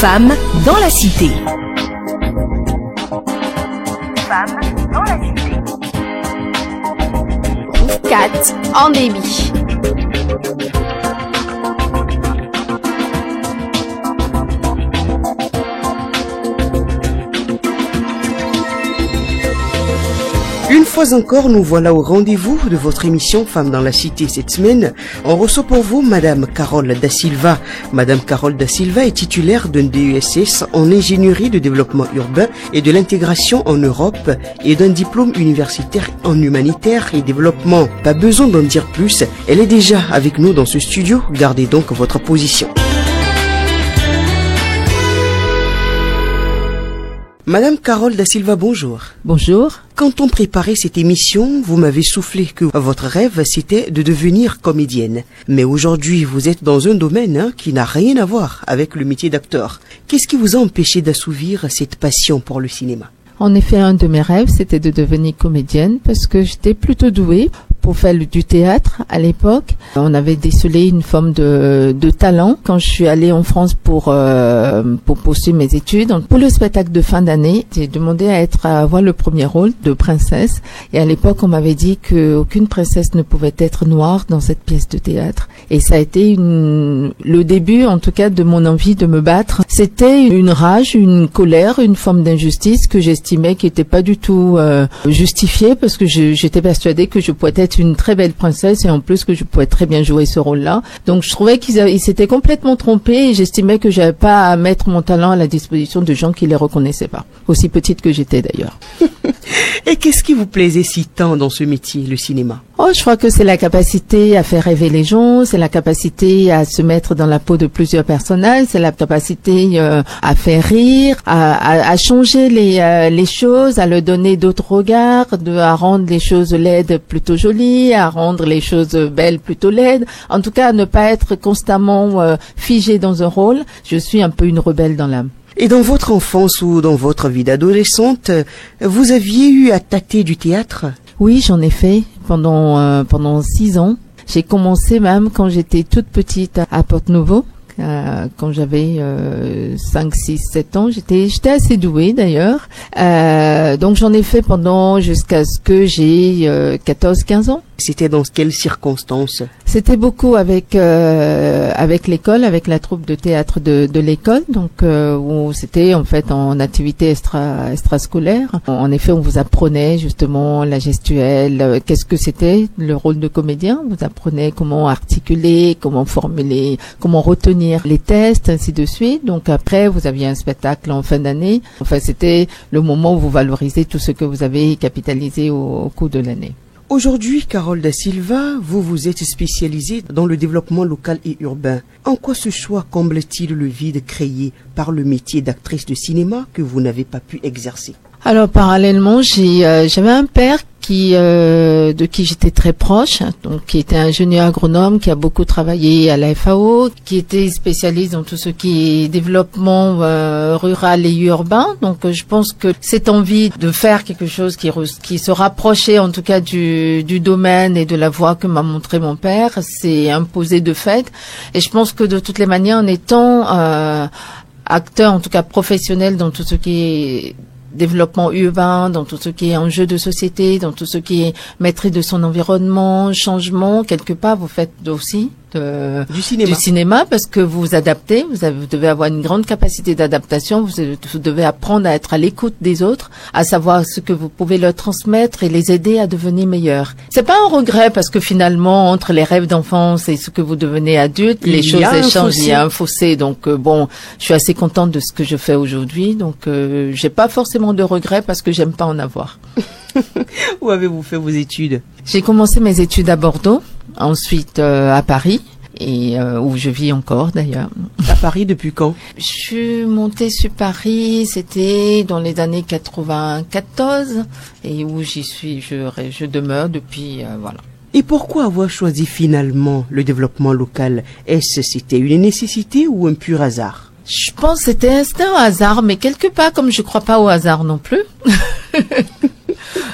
Femmes dans la cité. Femmes dans la cité. Cat en débit. Une fois encore, nous voilà au rendez-vous de votre émission Femmes dans la Cité cette semaine. On reçoit pour vous Madame Carole da Silva. Madame Carole da Silva est titulaire d'un DESS en ingénierie de développement urbain et de l'intégration en Europe et d'un diplôme universitaire en humanitaire et développement. Pas besoin d'en dire plus, elle est déjà avec nous dans ce studio. Gardez donc votre position. Madame Carole da Silva, bonjour. Bonjour. Quand on préparait cette émission, vous m'avez soufflé que votre rêve, c'était de devenir comédienne. Mais aujourd'hui, vous êtes dans un domaine qui n'a rien à voir avec le métier d'acteur. Qu'est-ce qui vous a empêché d'assouvir cette passion pour le cinéma ? En effet, un de mes rêves, c'était de devenir comédienne parce que j'étais plutôt douée pour faire du théâtre à l'époque. On avait décelé une forme de talent quand je suis allée en France pour poursuivre mes études. Pour le spectacle de fin d'année, j'ai demandé à avoir le premier rôle de princesse. Et à l'époque, on m'avait dit qu'aucune princesse ne pouvait être noire dans cette pièce de théâtre. Et ça a été le début, en tout cas, de mon envie de me battre. C'était une rage, une colère, une forme d'injustice que j'estimais qui n'était pas du tout justifiée parce que j'étais persuadée que je pouvais être une très belle princesse et en plus que je pouvais très bien jouer ce rôle-là. Donc je trouvais qu'ils s'étaient complètement trompés et j'estimais que j'avais pas à mettre mon talent à la disposition de gens qui les reconnaissaient pas. Aussi petite que j'étais d'ailleurs. Et qu'est-ce qui vous plaisait si tant dans ce métier, le cinéma ? Oh, je crois que c'est la capacité à faire rêver les gens, c'est la capacité à se mettre dans la peau de plusieurs personnages, c'est la capacité à faire rire, à changer les choses, à leur donner d'autres regards, à rendre les choses laides plutôt jolies, à rendre les choses belles plutôt laides. En tout cas, à ne pas être constamment figé dans un rôle. Je suis un peu une rebelle dans l'âme. Et dans votre enfance ou dans votre vie d'adolescente, vous aviez eu à tâter du théâtre ? Oui, j'en ai fait pendant 6 ans. J'ai commencé même quand j'étais toute petite à Porte-Nouveau. Quand j'avais 5, 6, 7 ans, j'étais assez douée d'ailleurs. Donc j'en ai fait jusqu'à ce que j'ai 14, 15 ans. C'était dans quelles circonstances ? C'était beaucoup avec l'école, avec la troupe de théâtre de l'école, donc où c'était en fait en activité extrascolaire. En effet, on vous apprenait justement la gestuelle, qu'est-ce que c'était le rôle de comédien. Vous apprenez comment articuler, comment formuler, comment retenir les tests, ainsi de suite. Donc après, vous aviez un spectacle en fin d'année. Enfin, c'était le moment où vous valorisez tout ce que vous avez capitalisé au cours de l'année. Aujourd'hui, Carole da Silva, vous êtes spécialisée dans le développement local et urbain. En quoi ce choix comble-t-il le vide créé par le métier d'actrice de cinéma que vous n'avez pas pu exercer ? Alors parallèlement, j'avais un père de qui j'étais très proche, donc qui était ingénieur agronome, qui a beaucoup travaillé à la FAO, qui était spécialiste dans tout ce qui est développement rural et urbain. Donc je pense que cette envie de faire quelque chose qui se rapprochait en tout cas du domaine et de la voie que m'a montré mon père, s'est imposée de fait. Et je pense que de toutes les manières, en étant acteur, en tout cas professionnel dans tout ce qui est développement urbain, dans tout ce qui est enjeu de société, dans tout ce qui est maîtrise de son environnement, changement, quelque part, vous faites aussi du cinéma parce que vous vous adaptez, vous devez avoir une grande capacité d'adaptation, vous devez apprendre à être à l'écoute des autres, à savoir ce que vous pouvez leur transmettre et les aider à devenir meilleurs. C'est pas un regret parce que finalement, entre les rêves d'enfance et ce que vous devenez adulte, les choses échangent, il y a un fossé. Donc bon, je suis assez contente de ce que je fais aujourd'hui, donc j'ai pas forcément de regrets parce que j'aime pas en avoir. Où avez-vous fait vos études ? J'ai commencé mes études à Bordeaux, ensuite à Paris, et où je vis encore d'ailleurs. À Paris depuis quand ? Je suis montée sur Paris, c'était dans les années 94, et où je demeure depuis, voilà. Et pourquoi avoir choisi finalement le développement local ? C'était une nécessité ou un pur hasard ? Je pense que c'était un hasard, mais quelque part, comme je crois pas au hasard non plus.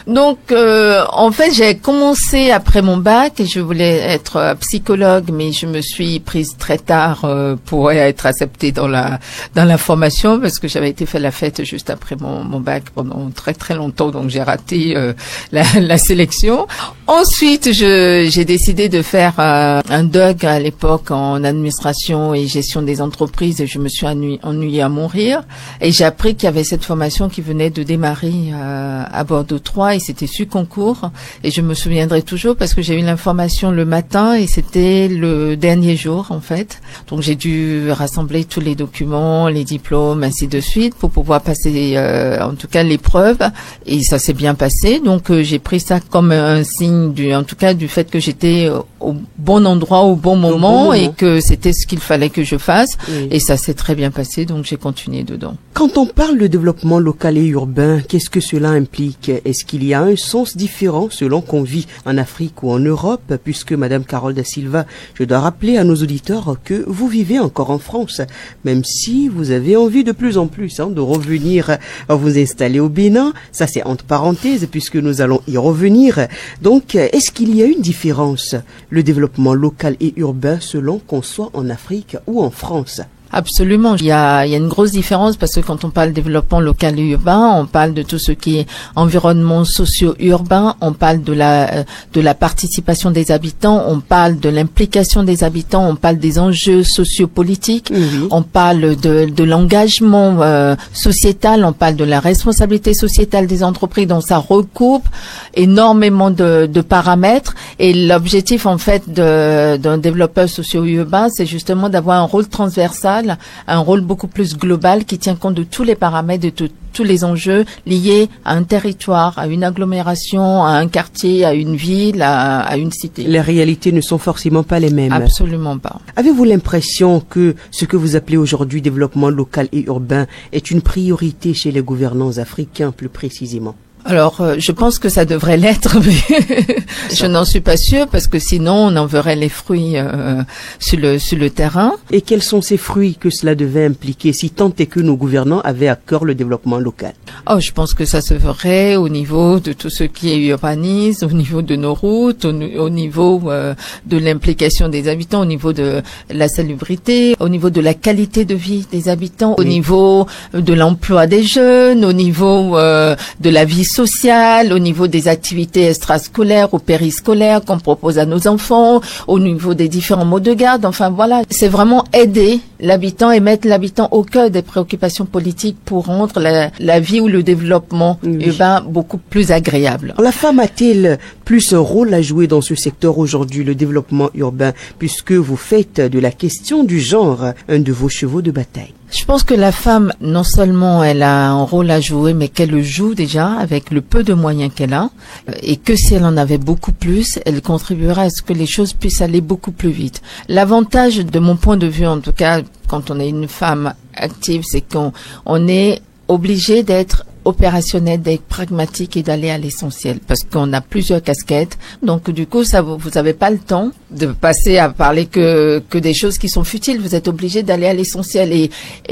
Donc, en fait, j'ai commencé après mon bac et je voulais être psychologue, mais je me suis prise très tard pour être acceptée dans la formation parce que j'avais été faire la fête juste après mon bac pendant très très longtemps, donc j'ai raté la sélection. Ensuite, j'ai décidé de faire un DUG à l'époque en administration et gestion des entreprises et je me suis ennuyée à mourir. Et j'ai appris qu'il y avait cette formation qui venait de démarrer à Bordeaux 3 et c'était su concours. Et je me souviendrai toujours parce que j'ai eu l'information le matin et c'était le dernier jour en fait. Donc j'ai dû rassembler tous les documents, les diplômes, ainsi de suite pour pouvoir passer en tout cas l'épreuve. Et ça s'est bien passé. Donc j'ai pris ça comme un signe en tout cas du fait que j'étais au bon endroit au bon moment et que c'était ce qu'il fallait que je fasse. Oui. Et ça s'est très bien passé, donc j'ai continué dedans. Quand on parle de développement local et urbain, qu'est-ce que cela implique? Est-ce qu'il y a un sens différent selon qu'on vit en Afrique ou en Europe? Puisque Madame Carole da Silva, je dois rappeler à nos auditeurs que vous vivez encore en France, même si vous avez envie de plus en plus de revenir vous installer au Bénin. Ça c'est entre parenthèses puisque nous allons y revenir. Donc, est-ce qu'il y a une différence, le développement local et urbain selon qu'on soit en Afrique ou en France? Absolument. Il y a une grosse différence parce que quand on parle développement local et urbain, on parle de tout ce qui est environnement socio-urbain, on parle de la participation des habitants, on parle de l'implication des habitants, on parle des enjeux sociopolitiques, on parle de l'engagement sociétal, on parle de la responsabilité sociétale des entreprises. Donc ça recoupe énormément de paramètres et l'objectif en fait d'un développeur socio-urbain, c'est justement d'avoir un rôle transversal, un rôle beaucoup plus global qui tient compte de tous les paramètres, de tous les enjeux liés à un territoire, à une agglomération, à un quartier, à une ville, à une cité. Les réalités ne sont forcément pas les mêmes. Absolument pas. Avez-vous l'impression que ce que vous appelez aujourd'hui développement local et urbain est une priorité chez les gouvernants africains plus précisément? Alors, je pense que ça devrait l'être, mais je n'en suis pas sûre parce que sinon on en verrait les fruits sur le terrain. Et quels sont ces fruits que cela devait impliquer si tant est que nos gouvernants avaient à cœur le développement local? Oh, je pense que ça se ferait au niveau de tout ce qui est urbanisme, au niveau de nos routes, au niveau de l'implication des habitants, au niveau de la salubrité, au niveau de la qualité de vie des habitants, au niveau de l'emploi des jeunes, au niveau de la vie sociale, au niveau des activités extrascolaires ou périscolaires qu'on propose à nos enfants, au niveau des différents modes de garde. Enfin voilà, c'est vraiment aider l'habitant et mettre l'habitant au cœur des préoccupations politiques pour rendre la vie ou le développement urbain beaucoup plus agréable. La femme a-t-elle plus un rôle à jouer dans ce secteur aujourd'hui, le développement urbain, puisque vous faites de la question du genre un de vos chevaux de bataille? Je pense que la femme, non seulement elle a un rôle à jouer, mais qu'elle le joue déjà avec le peu de moyens qu'elle a, et que si elle en avait beaucoup plus, elle contribuera à ce que les choses puissent aller beaucoup plus vite. L'avantage, de mon point de vue en tout cas, quand on est une femme active, c'est qu'on est obligé d'être opérationnel, d'être pragmatique et d'aller à l'essentiel parce qu'on a plusieurs casquettes. Donc du coup, vous n'avez pas le temps de passer à parler que des choses qui sont futiles. Vous êtes obligé d'aller à l'essentiel et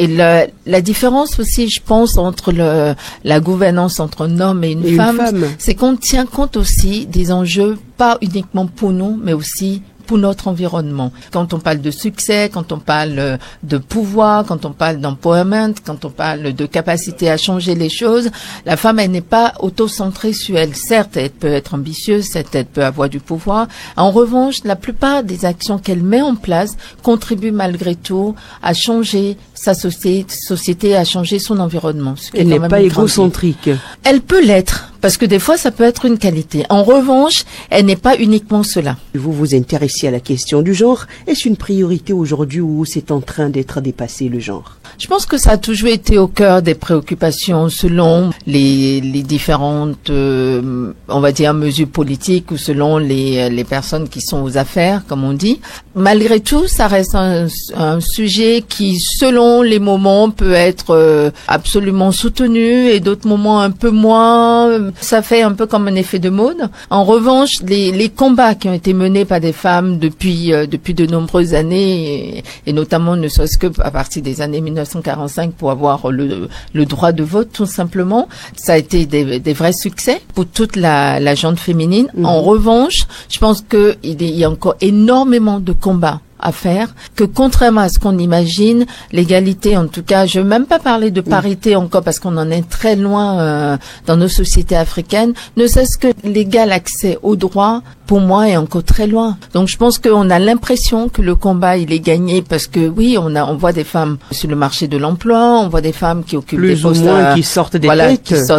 la différence aussi, je pense, entre la gouvernance entre un homme et une femme, c'est qu'on tient compte aussi des enjeux, pas uniquement pour nous, mais aussi pour notre environnement. Quand on parle de succès, quand on parle de pouvoir, quand on parle d'empowerment, quand on parle de capacité à changer les choses, la femme, elle n'est pas auto-centrée sur elle. Certes, elle peut être ambitieuse, certes, elle peut avoir du pouvoir. En revanche, la plupart des actions qu'elle met en place contribuent malgré tout à changer sa société, à changer son environnement. Elle n'est pas égocentrique. Elle peut l'être, parce que des fois, ça peut être une qualité. En revanche, elle n'est pas uniquement cela. Vous vous intéressez à la question du genre. Est-ce une priorité aujourd'hui ou c'est en train d'être dépassé, le genre? Je pense que ça a toujours été au cœur des préoccupations selon les différentes, on va dire, mesures politiques ou selon les personnes qui sont aux affaires, comme on dit. Malgré tout, ça reste un sujet qui, selon les moments, peut être absolument soutenu et d'autres moments un peu moins. ça fait un peu comme un effet de mode. En revanche, les combats qui ont été menés par des femmes depuis de nombreuses années, et notamment ne serait-ce que à partir des années 1945 pour avoir le droit de vote, tout simplement, ça a été des vrais succès pour toute la gente féminine. En revanche, je pense qu'il y a encore énormément de combats à faire, que contrairement à ce qu'on imagine, l'égalité, en tout cas, je veux même pas parler de parité encore parce qu'on en est très loin dans nos sociétés africaines, ne serait-ce que l'égal accès aux droits, pour moi, est encore très loin. Donc je pense qu'on a l'impression que le combat, il est gagné parce que oui, on voit des femmes sur le marché de l'emploi, on voit des femmes qui occupent des postes, plus ou moins qui sortent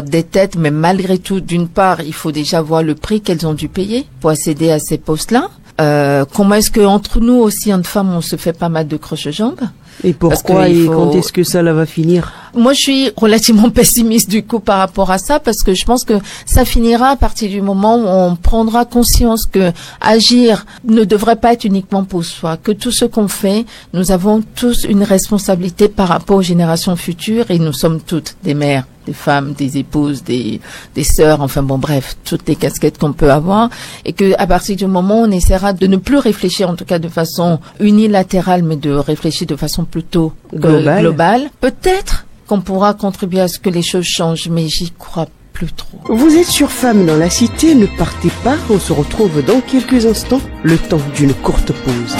des têtes, mais malgré tout, d'une part, il faut déjà voir le prix qu'elles ont dû payer pour accéder à ces postes-là. Comment est-ce que entre nous aussi, entre femmes, on se fait pas mal de croche-jambes? Et pourquoi et quand est-ce que ça va finir? Moi, je suis relativement pessimiste du coup par rapport à ça parce que je pense que ça finira à partir du moment où on prendra conscience que agir ne devrait pas être uniquement pour soi, que tout ce qu'on fait, nous avons tous une responsabilité par rapport aux générations futures et nous sommes toutes des mères, des femmes, des épouses, des sœurs, enfin bon bref, toutes les casquettes qu'on peut avoir et que à partir du moment où on essaiera de ne plus réfléchir en tout cas de façon unilatérale mais de réfléchir de façon plutôt globale, peut-être qu'on pourra contribuer à ce que les choses changent, mais j'y crois plus trop. Vous êtes sur Femmes dans la Cité, ne partez pas, on se retrouve dans quelques instants, le temps d'une courte pause.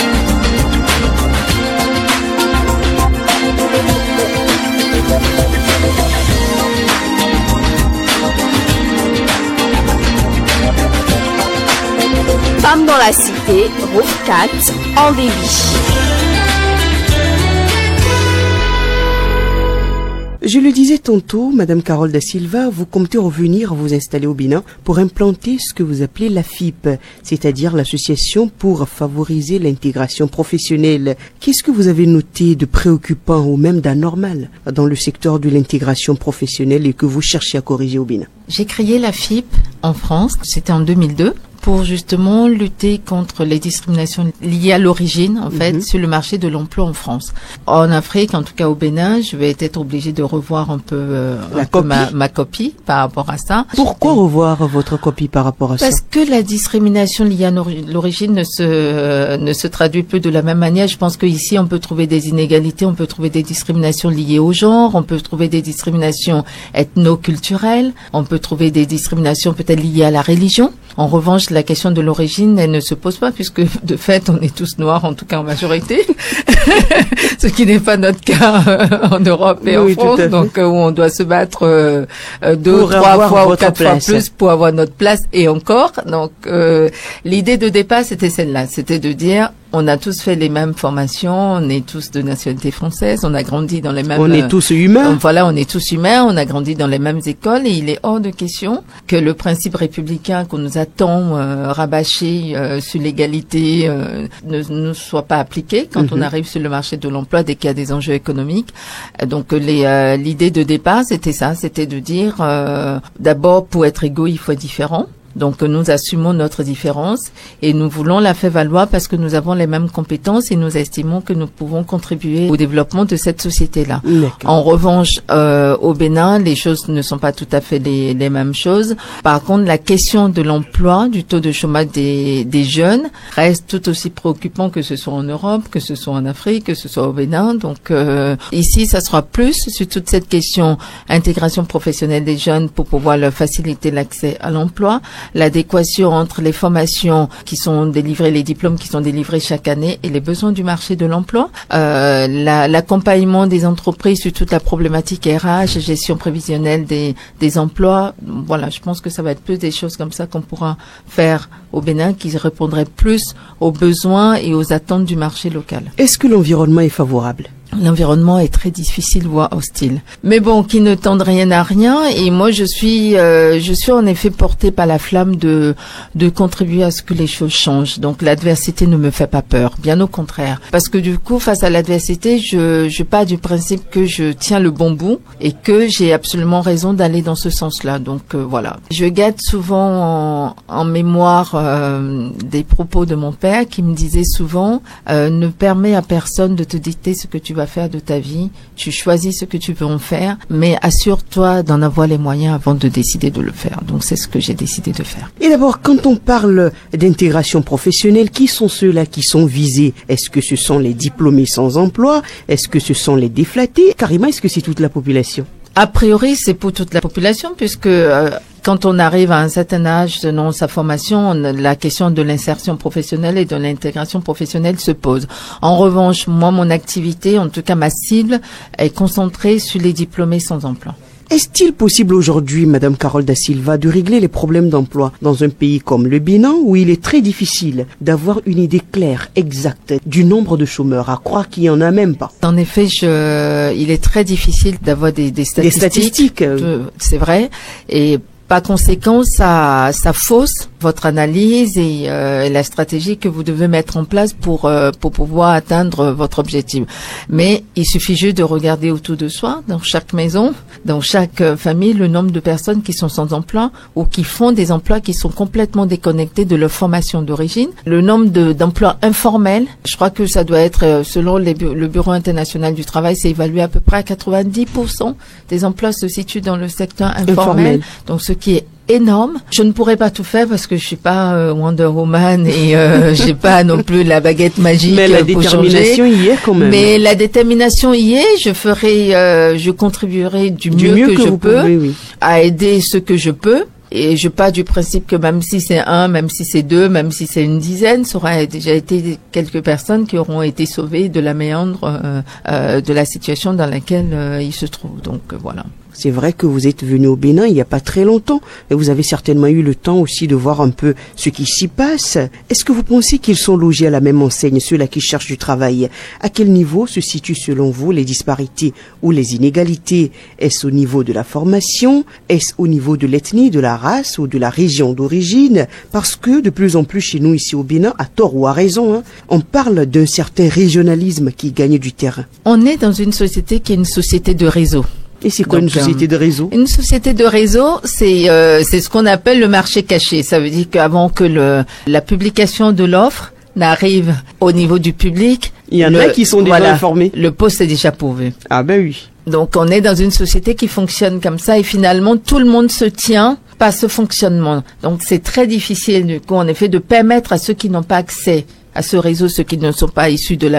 Femmes dans la Cité, Route 4, en débit. Je le disais tantôt, Madame Carole da Silva, vous comptez revenir vous installer au Bénin pour implanter ce que vous appelez la FIP, c'est-à-dire l'association pour favoriser l'intégration professionnelle. Qu'est-ce que vous avez noté de préoccupant ou même d'anormal dans le secteur de l'intégration professionnelle et que vous cherchez à corriger au Bénin? J'ai créé la FIP en France, c'était en 2002. Pour justement lutter contre les discriminations liées à l'origine, en fait, sur le marché de l'emploi en France. En Afrique, en tout cas au Bénin, je vais être obligée de revoir un peu, ma copie par rapport à ça. Pourquoi revoir votre copie par rapport à ça? Parce que la discrimination liée à l'origine ne se traduit plus de la même manière. Je pense qu'ici, on peut trouver des inégalités, on peut trouver des discriminations liées au genre, on peut trouver des discriminations ethno-culturelles, on peut trouver des discriminations peut-être liées à la religion. En revanche, la question de l'origine, elle ne se pose pas puisque de fait, on est tous noirs, en tout cas en majorité, ce qui n'est pas notre cas en Europe et en France, donc où on doit se battre 2, 3 fois ou 4 fois plus pour avoir notre place et encore. Donc l'idée de départ, c'était celle-là, c'était de dire on a tous fait les mêmes formations, on est tous de nationalité française, on a grandi dans les mêmes... On est tous humains. Voilà, on est tous humains, on a grandi dans les mêmes écoles et il est hors de question que le principe républicain qu'on nous a tant rabâché sur l'égalité ne soit pas appliqué quand on arrive sur le marché de l'emploi dès qu'il y a des enjeux économiques. Donc l'idée de départ, c'était ça, c'était de dire d'abord pour être égaux, il faut être différent. Donc nous assumons notre différence et nous voulons la faire valoir parce que nous avons les mêmes compétences et nous estimons que nous pouvons contribuer au développement de cette société-là. En revanche, au Bénin, les choses ne sont pas tout à fait les mêmes choses. Par contre, la question de l'emploi, du taux de chômage des jeunes reste tout aussi préoccupant que ce soit en Europe, que ce soit en Afrique, que ce soit au Bénin. Donc ici, ça sera plus sur toute cette question intégration professionnelle des jeunes pour pouvoir leur faciliter l'accès à l'emploi. L'adéquation entre les formations qui sont délivrées, les diplômes qui sont délivrés chaque année et les besoins du marché de l'emploi, l'accompagnement des entreprises sur toute la problématique RH, gestion prévisionnelle des emplois. Voilà, je pense que ça va être plus des choses comme ça qu'on pourra faire au Bénin qui répondraient plus aux besoins et aux attentes du marché local. Est-ce que l'environnement est favorable? L'environnement est très difficile, voire hostile. Mais bon, qui ne tendent rien à rien. Et moi, je suis en effet portée par la flamme de contribuer à ce que les choses changent. Donc, l'adversité ne me fait pas peur. Bien au contraire. Parce que du coup, face à l'adversité, je pars du principe que je tiens le bon bout et que j'ai absolument raison d'aller dans ce sens-là. Donc, voilà. Je garde souvent en mémoire des propos de mon père qui me disait souvent, ne permets à personne de te dicter ce que tu vas faire de ta vie, tu choisis ce que tu veux en faire, mais assure-toi d'en avoir les moyens avant de décider de le faire. Donc c'est ce que j'ai décidé de faire. Et d'abord, quand on parle d'intégration professionnelle, qui sont ceux-là qui sont visés? Est-ce que ce sont les diplômés sans emploi? Est-ce que ce sont les déflatés? Carrément, est-ce que c'est toute la population? A priori, c'est pour toute la population, puisque quand on arrive à un certain âge, selon sa formation, la question de l'insertion professionnelle et de l'intégration professionnelle se pose. En revanche, moi, mon activité, en tout cas ma cible, est concentrée sur les diplômés sans emploi. Est-il possible aujourd'hui, Madame Carole da Silva, de régler les problèmes d'emploi dans un pays comme le Bénin, où il est très difficile d'avoir une idée claire, exacte, du nombre de chômeurs, à croire qu'il n'y en a même pas? En effet, il est très difficile d'avoir des statistiques. Des statistiques. C'est vrai. Et par conséquent, ça fausse votre analyse et la stratégie que vous devez mettre en place pour pouvoir atteindre votre objectif. Mais il suffit juste de regarder autour de soi, dans chaque maison, dans chaque famille, le nombre de personnes qui sont sans emploi ou qui font des emplois qui sont complètement déconnectés de leur formation d'origine. Le nombre d'emplois informels, je crois que ça doit être, selon le Bureau international du travail, c'est évalué à peu près à 90% des emplois se situent dans le secteur informel. Donc ce qui est énorme. Je ne pourrais pas tout faire parce que je suis pas Wonder Woman et j'ai pas non plus la baguette magique. Mais la détermination y est quand même. Mais la détermination y est. Je contribuerai du mieux que je peux à aider ce que je peux. Et je pars du principe que même si c'est un, même si c'est deux, même si c'est une dizaine, ça aura déjà été quelques personnes qui auront été sauvées de la méandre de la situation dans laquelle ils se trouvent. Donc voilà. C'est vrai que vous êtes venu au Bénin il n'y a pas très longtemps et vous avez certainement eu le temps aussi de voir un peu ce qui s'y passe. Est-ce que vous pensez qu'ils sont logés à la même enseigne, ceux-là qui cherchent du travail? À quel niveau se situent selon vous les disparités ou les inégalités? Est-ce au niveau de la formation? Est-ce au niveau de l'ethnie, de la race ou de la région d'origine? Parce que de plus en plus chez nous ici au Bénin, à tort ou à raison, on parle d'un certain régionalisme qui gagne du terrain. On est dans une société qui est une société de réseau. Et c'est quoi une société de réseau? Une société de réseau, c'est ce qu'on appelle le marché caché. Ça veut dire qu'avant que la publication de l'offre n'arrive au niveau du public, il y en a qui sont déjà informés. Le poste est déjà pourvu. Ah ben oui. Donc on est dans une société qui fonctionne comme ça et finalement tout le monde se tient par ce fonctionnement. Donc c'est très difficile du coup en effet de permettre à ceux qui n'ont pas accès à ce réseau, ceux qui ne sont pas issus de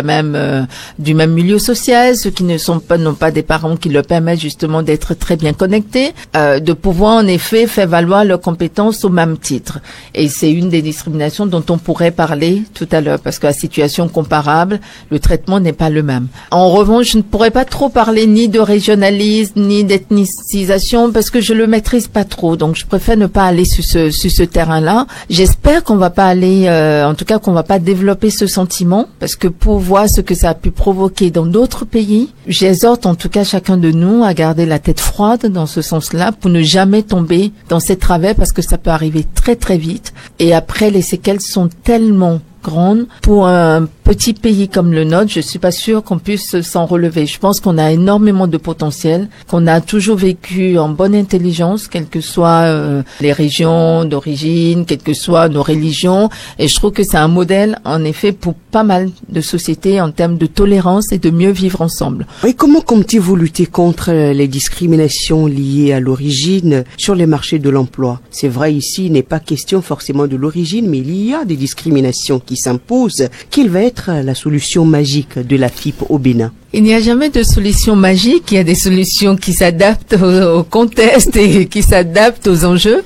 du même milieu social, ceux qui n'ont pas des parents qui leur permettent justement d'être très bien connectés, de pouvoir en effet faire valoir leurs compétences au même titre. Et c'est une des discriminations dont on pourrait parler tout à l'heure, parce qu'à situation comparable, le traitement n'est pas le même. En revanche, je ne pourrais pas trop parler ni de régionalisme, ni d'ethnicisation, parce que je le maîtrise pas trop, donc je préfère ne pas aller sur ce terrain-là. J'espère qu'on va pas aller, en tout cas qu'on va pas développer ce sentiment, parce que pour voir ce que ça a pu provoquer dans d'autres pays, j'exhorte en tout cas chacun de nous à garder la tête froide dans ce sens-là pour ne jamais tomber dans ces travers, parce que ça peut arriver très très vite et après les séquelles sont tellement grandes. Pour un petit pays comme le nôtre, je suis pas sûre qu'on puisse s'en relever. Je pense qu'on a énormément de potentiel, qu'on a toujours vécu en bonne intelligence, quelles que soient les régions d'origine, quelles que soient nos religions. Et je trouve que c'est un modèle, en effet, pour pas mal de sociétés en termes de tolérance et de mieux vivre ensemble. Et comment comptez-vous lutter contre les discriminations liées à l'origine sur les marchés de l'emploi? C'est vrai, ici, il n'est pas question forcément de l'origine, mais il y a des discriminations qui s'imposent. Quelle va être la solution magique de la FIP au Bénin? Il n'y a jamais de solution magique, il y a des solutions qui s'adaptent au contexte et qui s'adaptent aux enjeux.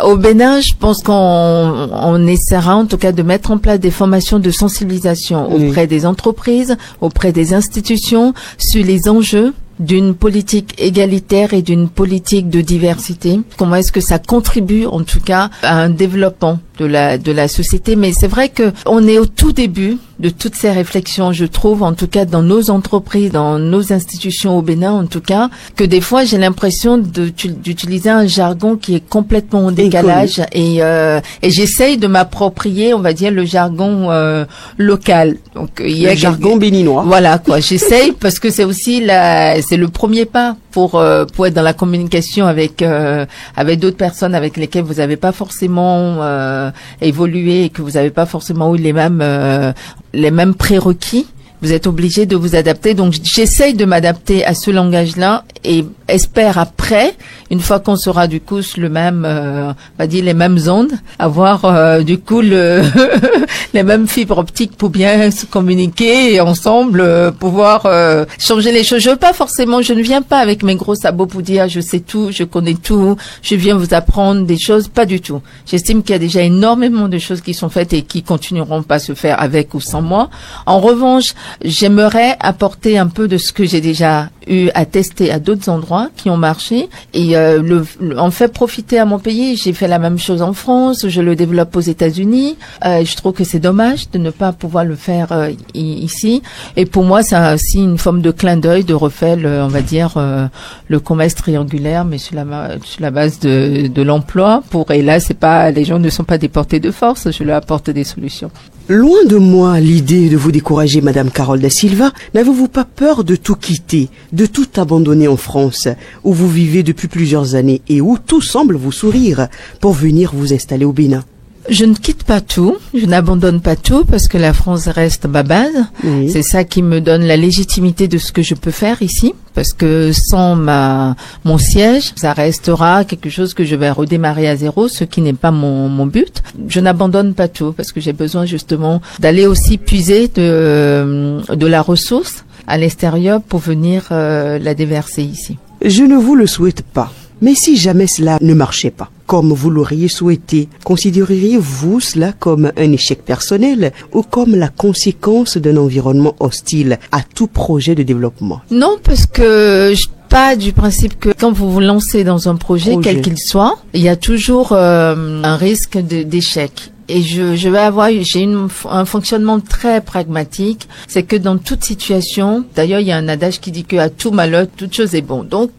Au Bénin, je pense qu'on essaiera en tout cas de mettre en place des formations de sensibilisation auprès des entreprises, auprès des institutions, sur les enjeux d'une politique égalitaire et d'une politique de diversité. Comment est-ce que ça contribue en tout cas à un développement de la société? Mais c'est vrai que on est au tout début de toutes ces réflexions, je trouve, en tout cas dans nos entreprises, dans nos institutions au Bénin, en tout cas, que des fois j'ai l'impression d'utiliser un jargon qui est complètement en décalage et j'essaye de m'approprier, on va dire, le jargon local. Donc il y a le jargon béninois. Voilà quoi, j'essaye parce que c'est aussi c'est le premier pas pour être dans la communication avec d'autres personnes avec lesquelles vous n'avez pas forcément évolué et que vous n'avez pas forcément eu les mêmes prérequis Vous êtes obligé de vous adapter. Donc j'essaye de m'adapter à ce langage-là et espère après, une fois qu'on sera du coup sur le même, on va dire les mêmes ondes, avoir du coup les mêmes fibres optiques pour bien se communiquer et ensemble pouvoir changer les choses. Je ne viens pas avec mes gros sabots pour dire je sais tout, je connais tout, je viens vous apprendre des choses, pas du tout. J'estime qu'il y a déjà énormément de choses qui sont faites et qui continueront pas à se faire avec ou sans moi. En revanche, j'aimerais apporter un peu de ce que j'ai déjà eu à tester à d'autres endroits qui ont marché et en fait profiter à mon pays. J'ai fait la même chose en France, je le développe aux États-Unis. Je trouve que c'est dommage de ne pas pouvoir le faire ici. Et pour moi, c'est aussi une forme de clin d'œil de refaire, on va dire, le commerce triangulaire, mais sur la base de l'emploi. Et là, c'est pas, les gens ne sont pas déportés de force. Je leur apporte des solutions. Loin de moi l'idée de vous décourager, Madame Carole da Silva. N'avez-vous pas peur de tout quitter, de tout abandonner en France, où vous vivez depuis plusieurs années et où tout semble vous sourire, pour venir vous installer au Bénin? Je ne quitte pas tout, je n'abandonne pas tout parce que la France reste ma base. Oui. C'est ça qui me donne la légitimité de ce que je peux faire ici, parce que sans mon siège, ça restera quelque chose que je vais redémarrer à zéro, ce qui n'est pas mon but. Je n'abandonne pas tout parce que j'ai besoin justement d'aller aussi puiser de la ressource à l'extérieur pour venir la déverser ici. Je ne vous le souhaite pas. Mais si jamais cela ne marchait pas, comme vous l'auriez souhaité, considéreriez-vous cela comme un échec personnel ou comme la conséquence d'un environnement hostile à tout projet de développement? Non, parce que je pars du principe que quand vous vous lancez dans un projet, quel qu'il soit, il y a toujours un risque d'échec. Et j'ai un fonctionnement très pragmatique. C'est que dans toute situation, d'ailleurs, il y a un adage qui dit que à tout malheur, toute chose est bon. Donc,